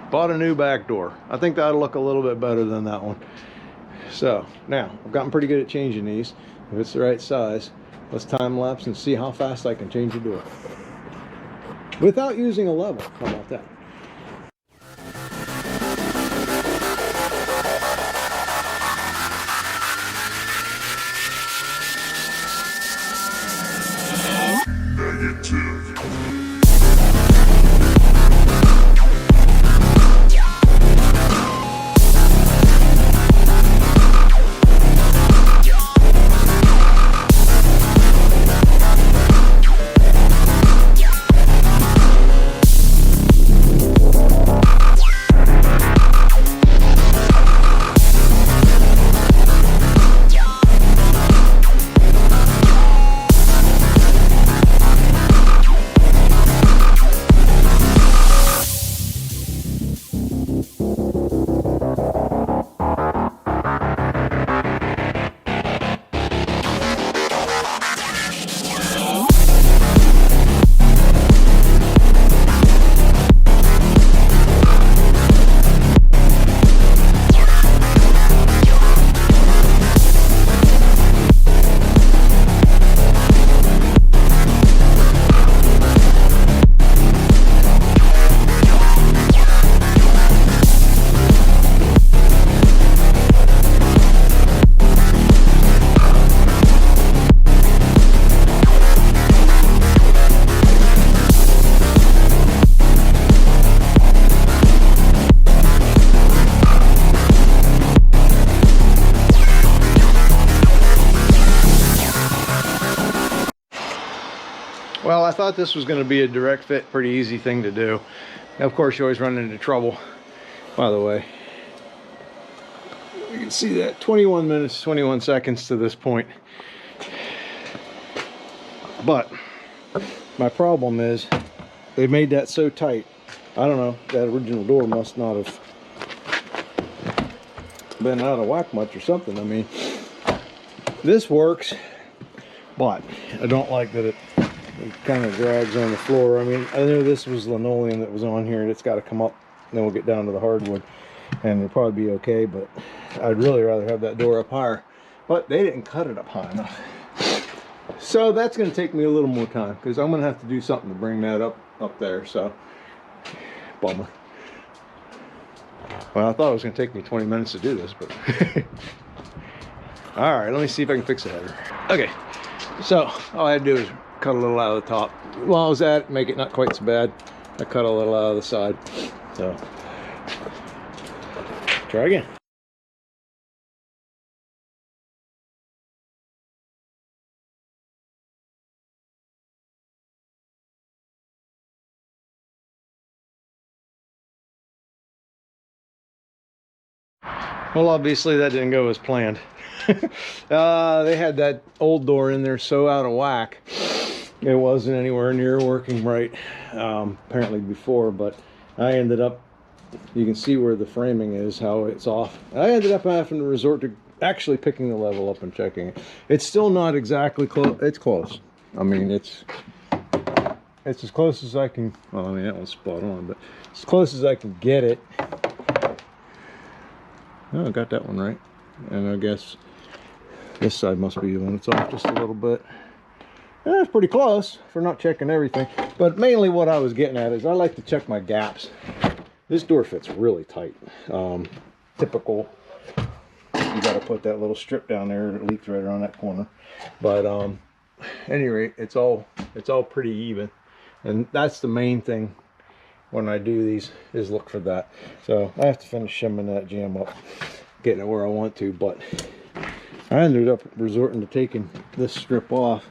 bought a new back door. I think that'll look a little bit better than that one. So now I've gotten pretty good at changing these. If it's the right size, let's time lapse and see how fast I can change the door without using a level. How about that? Negative. Well, I thought this was going to be a direct fit, pretty easy thing to do. Of course, you always run into trouble. By the way, you can see that 21 minutes, 21 seconds to this point. But my problem is they made that so tight. I don't know, that original door must not have been out of whack much or something. I mean, this works, but I don't like that it kind of drags on the floor. I mean, I know this was linoleum that was on here, and it's got to come up, then we'll get down to the hardwood and it'll probably be okay, but I'd really rather have that door up higher. But they didn't cut it up high enough, so that's going to take me a little more time, because I'm going to have to do something to bring that up there. So bummer. Well, I thought it was going to take me 20 minutes to do this, but all right, let me see if I can fix the header. Okay, so all I had to do is cut a little out of the top. While I was at it, make it not quite so bad, I cut a little out of the side. So try again. Well, obviously that didn't go as planned. They had that old door in there so out of whack, it wasn't anywhere near working right, apparently before. But I ended up, you can see where the framing is, how it's off. I ended up having to resort to actually picking the level up and checking it. It's still not exactly close. It's close. I mean, it's as close as I can. Well, I mean, that one's spot on, but as close as I can get it. Oh, I got that one right. And I guess this side must be the one that's off just a little bit. It's pretty close for not checking everything. But mainly what I was getting at is I like to check my gaps. This door fits really tight. Typical. You got to put that little strip down there. It leaks right around that corner. But at any rate, it's all pretty even. And that's the main thing when I do these, is look for that. So I have to finish shimming that jam up, getting it where I want to. But I ended up resorting to taking this strip off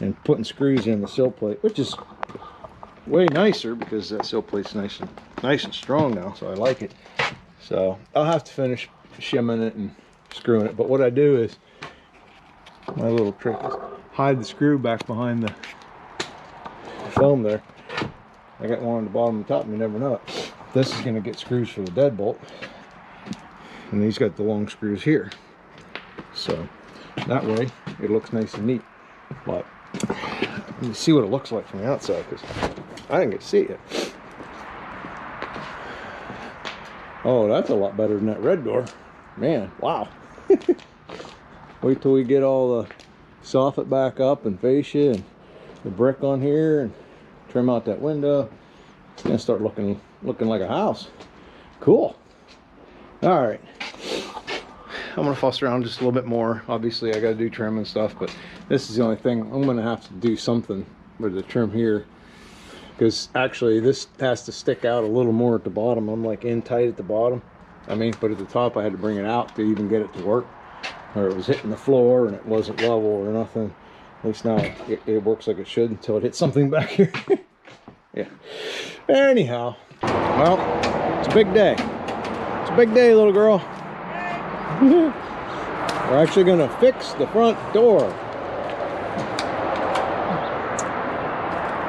and putting screws in the sill plate, which is way nicer because that sill plate's nice and strong now, so I like it. So I'll have to finish shimming it and screwing it. But what I do is, my little trick is hide the screw back behind the foam there. I got one on the bottom and the top, and you never know it. This is going to get screws for the deadbolt, and these got the long screws here. So that way it looks nice and neat. But let me see what it looks like from the outside, because I didn't get to see it yet. Oh, that's a lot better than that red door. Man, wow. Wait till we get all the soffit back up and fascia and the brick on here and trim out that window. It's gonna start looking like a house. Cool. All right. I'm gonna fuss around just a little bit more. Obviously, I gotta do trim and stuff, but this is the only thing. I'm gonna have to do something with the trim here, because actually this has to stick out a little more at the bottom. I'm like in tight at the bottom. I mean, but at the top I had to bring it out to even get it to work, or it was hitting the floor and it wasn't level or nothing. At least now it works like it should until it hits something back here. Yeah. Anyhow, well, it's a big day. It's a big day, little girl. We're actually gonna fix the front door.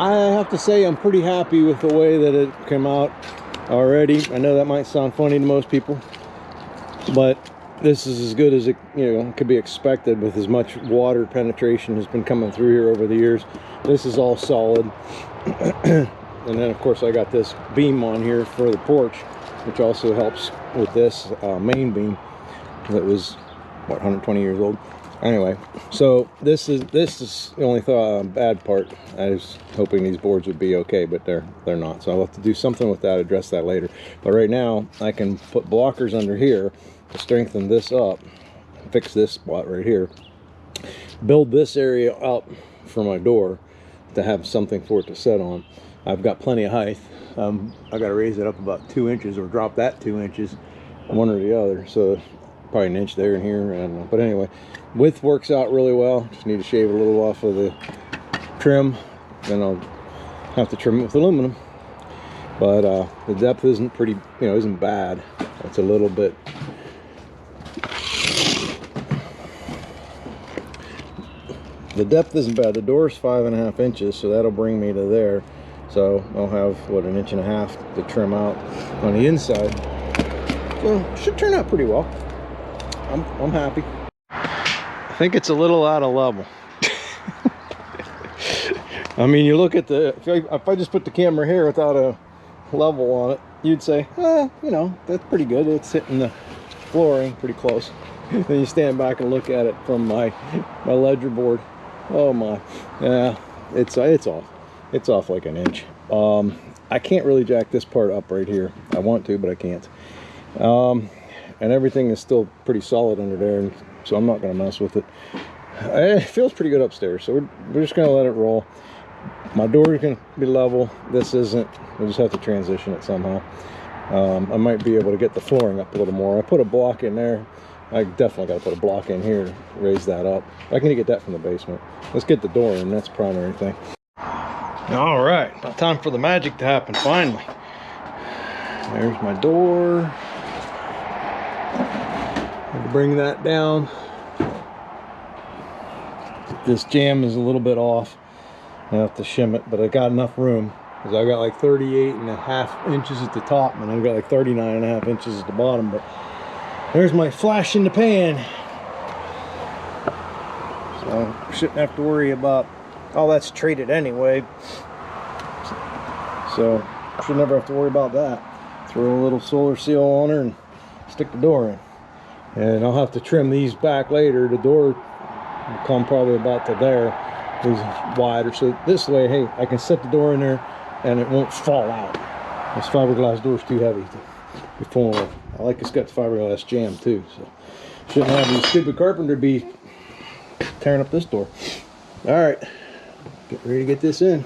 I have to say I'm pretty happy with the way that it came out already. I know that might sound funny to most people, but this is as good as it, could be expected with as much water penetration has been coming through here over the years. This is all solid. And then of course I got this beam on here for the porch, which also helps with this main beam that was what, 120 years old. Anyway, so this is the only bad part. I was hoping these boards would be okay, but they're not. So I'll have to do something with that, address that later. But right now I can put blockers under here to strengthen this up, fix this spot right here, build this area up for my door to have something for it to sit on. I've got plenty of height. I got to raise it up about 2 inches or drop that 2 inches, one or the other. So probably an inch there and here. I don't know. But anyway, width works out really well. Just need to shave a little off of the trim. Then I'll have to trim it with aluminum. But the depth isn't isn't bad. It's a little bit. The depth isn't bad. The door's 5.5 inches, so that'll bring me to there. So I'll have, what, 1.5 inches to trim out on the inside. So should turn out pretty well. I'm happy. I think it's a little out of level. I mean, you look at if I just put the camera here without a level on it, you'd say, that's pretty good. It's hitting the flooring pretty close. Then you stand back and look at it from my ledger board. Oh my, yeah, it's off. It's off like 1 inch. I can't really jack this part up right here. I want to, but I can't. And everything is still pretty solid under there, and so I'm not going to mess with it. It feels pretty good upstairs, so we're just going to let it roll. My door is going to be level. This isn't. We'll just have to transition it somehow. I might be able to get the flooring up a little more. I put a block in there. I definitely got to put a block in here to raise that up. I can get that from the basement. Let's get the door in. That's the primary thing. All right, about time for the magic to happen finally. There's my door. Bring that down. This jamb is a little bit off. I have to shim it, but I got enough room because I got like 38.5 inches at the top, and I've got like 39.5 inches at the bottom. But there's my flash in the pan. So I shouldn't have to worry about all that's treated anyway. So should never have to worry about that. Throw a little solar seal on her and stick the door in. And I'll have to trim these back later. The door will come probably about to there. It's wider, so this way, hey, I can set the door in there and it won't fall out. This fiberglass door is too heavy to be falling off. I like it's got the fiberglass jam too, so shouldn't have any stupid carpenter be tearing up this door. All right, get ready to get this in.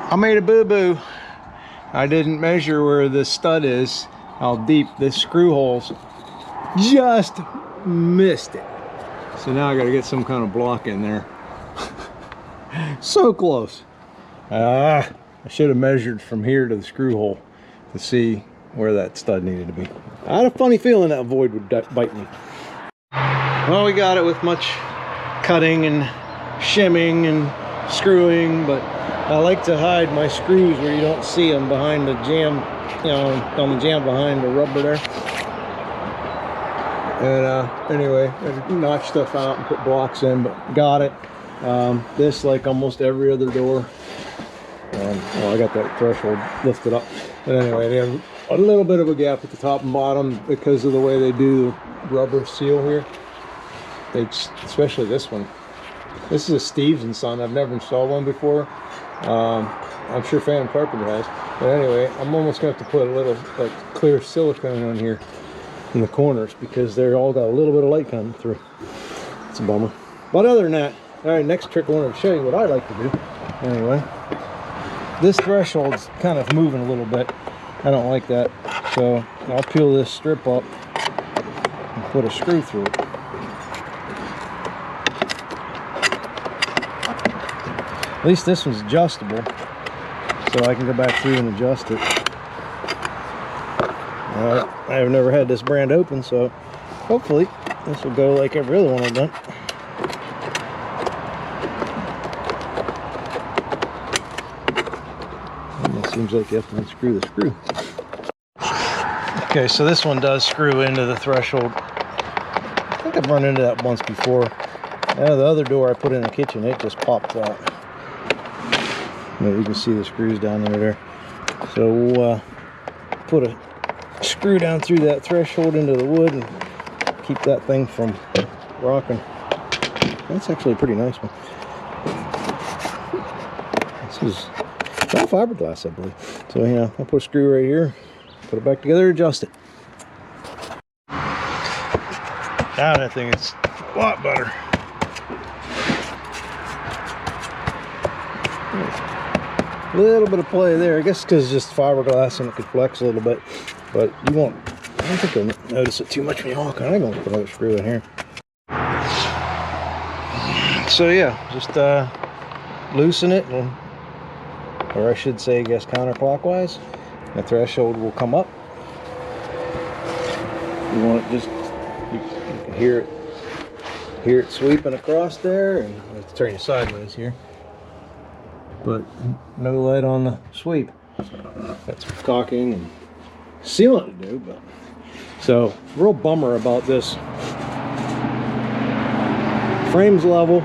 I made a boo-boo. I didn't measure where the stud is, how deep this screw hole's. Just missed it. So now I gotta get some kind of block in there. So close. I should have measured from here to the screw hole to see where that stud needed to be. I had a funny feeling that void would bite me. Well, we got it with much cutting and shimming and screwing, but I like to hide my screws where you don't see them behind the jam, you know, on the jam behind the rubber there. And anyway, I notched stuff out and put blocks in, but got it. This, like almost every other door, well, I got that threshold lifted up, but anyway, they have a little bit of a gap at the top and bottom because of the way they do the rubber seal here. Especially this one. This is a Steves & Son. I've never installed one before. I'm sure Phantom Carpenter has. But anyway, I'm almost going to have to put a little like clear silicone on here in the corners because they're all got a little bit of light coming through. It's a bummer. But other than that, all right, next trick I wanted to show you what I like to do. Anyway, this threshold's kind of moving a little bit. I don't like that. So I'll peel this strip up and put a screw through it. At least this one's adjustable, so I can go back through and adjust it. I have never had this brand open, so hopefully this will go like every other one I've done. And it seems like you have to unscrew the screw. Okay, so this one does screw into the threshold. I think I've run into that once before. The other door I put in the kitchen, it just popped out. You can see the screws down under there. So we'll put a screw down through that threshold into the wood and keep that thing from rocking. That's actually a pretty nice one. This is all fiberglass, I believe. So yeah, I'll put a screw right here, put it back together, adjust it. Now that thing is a lot better. A little bit of play there, I guess because it's just fiberglass and it could flex a little bit, but you won't, I don't think you'll notice it too much when you walk on. I'm going to put another screw in here. So yeah, just loosen it, or I should say, I guess counterclockwise. The threshold will come up. You want it just, you can hear it sweeping across there, and let's turn you sideways here. But no light on the sweep. Got some caulking and sealant to do, but so real bummer about this. Frame's level.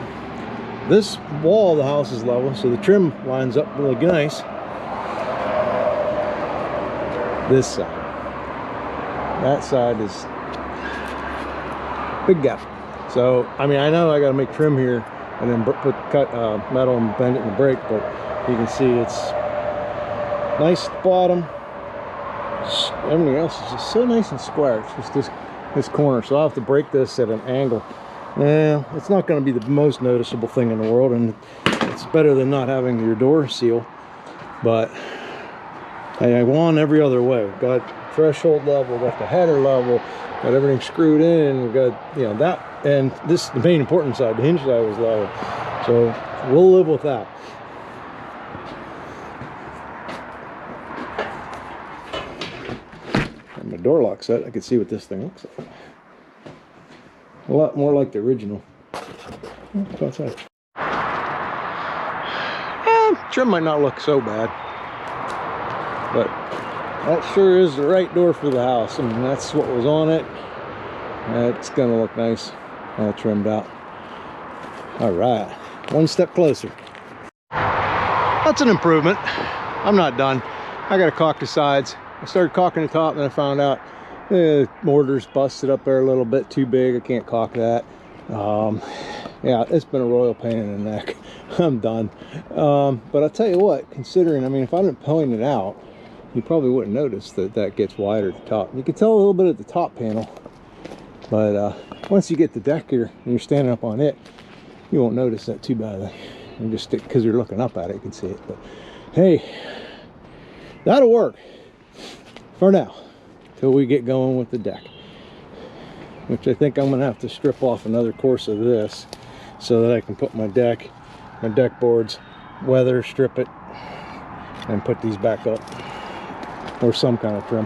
This wall of the house is level, so the trim lines up really nice. This side. That side is big gap. So I mean, I know I got to make trim here and then cut metal and bend it in the brake, but you can see it's nice at the bottom. Everything else is just so nice and square. It's just this corner, so I'll have to break this at an angle. Yeah, it's not going to be the most noticeable thing in the world, and it's better than not having your door seal, but I won every other way. We've got threshold level, we've got the header level, got everything screwed in, we've got, you know, that. And this, the main important side, the hinge side was level. So we'll live with that. And my door lock set, I can see what this thing looks like. A lot more like the original. What's outside? Trim might not look so bad, but that sure is the right door for the house. I mean, that's what was on it. It's gonna look nice. All trimmed out. All right, one step closer. That's an improvement. I'm not done. I gotta caulk the sides. I started caulking the top and I found out the mortar's busted up there a little bit too big. I can't caulk that. Yeah, it's been a royal pain in the neck. I'm done. But I'll tell you what, considering, I mean, if I didn't point it out, you probably wouldn't notice that that gets wider at the top. You can tell a little bit at the top panel, but once you get the deck here and you're standing up on it, you won't notice that too badly. And just because you're looking up at it, you can see it. But hey, that'll work for now till we get going with the deck, which I think I'm gonna have to strip off another course of this so that I can put my deck boards, weather strip it, and put these back up, or some kind of trim,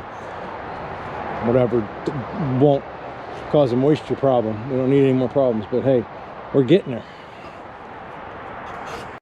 whatever won't cause a moisture problem. We don't need any more problems, but hey, we're getting there.